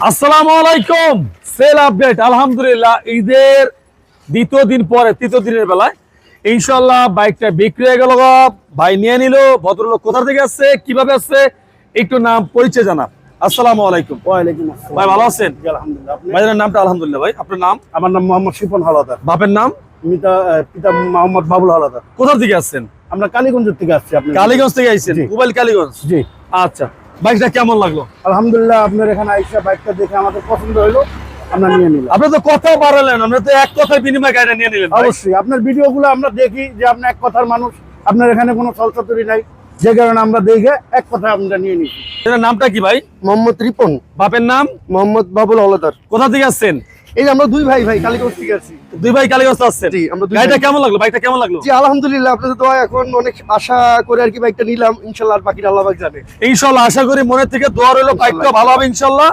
আসসালামু আলাইকুম। Sell update আলহামদুলিল্লাহ ঈদের দ্বিতীয় দিন পরে তৃতীয় দিনের বেলায় ইনশাআল্লাহ বাইকটা বিক্রি হয়ে গেল। ভাই নিয়ে নিল। ভদ্রলোক কোথা থেকে আসছে, কিভাবে আসছে, একটু নাম পরিচয় জানা। আসসালামু আলাইকুম। ওয়ালাইকুম আসসালাম। ভাই ভালো আছেন? জি, আলহামদুলিল্লাহ। আপনি? ভাইয়ের নামটা আলহামদুলিল্লাহ। ভাই আপনার নাম? আমার নাম মোহাম্মদ শিপন হাওলাদার। বাপের নাম? পিতা মোহাম্মদ বাবুল হাওলাদার। কোথা থেকে আসছেন? আমরা কালীগঞ্জ থেকে আসছি। আপনি? কালীগঞ্জ থেকে আইছেন? জি। মোবাইল কালীগঞ্জ। জি, আচ্ছা, বাইকটা কেমন লাগলো? আলহামদুলিল্লাহ। আপনার এখানে আইসা বাইকটা দেখে আমাদের পছন্দ হলো, আমরা নিয়ে নিলাম। আপনি তো কথা বাড়ালেন, আমরা তো এক কথায় বিনিময় গাড়িটা নিয়ে নিলেন। ভাই। অবশ্যই আপনার ভিডিওগুলো আমরা দেখি যে আপনি এক কথার মানুষ, আপনার এখানে কোনো চলচাতুরি নাই, যে কারণে আমরা দেখে এক কথা আমরা নিয়ে নিছি। এটার নামটা কি ভাই? মোহাম্মদ রিপন। বাপের নাম? মোহাম্মদ বাবুল হাওলাদার। কোথা থেকে আসছেন? এই যে আমরা দুই ভাই কালীগঞ্জ থেকে আসছি। দুই ভাই কালীগঞ্জ আসছেন? জি, আমরা দুই গাড়িটা ভাই। কেমন লাগলো? বাইকটা কেমন লাগলো? জি, আলহামদুলিল্লাহ। আপনাদের দোয়া, এখন অনেক আশা করে আর কি বাইকটা নিলাম। ইনশাল্লাহ আর বাকিটা আল্লাহ পাক জানে। ইনশাআল্লাহ আশা করি মনের থেকে দোয়া রইলো বাইকটা ভালো হবে ইনশাআল্লাহ।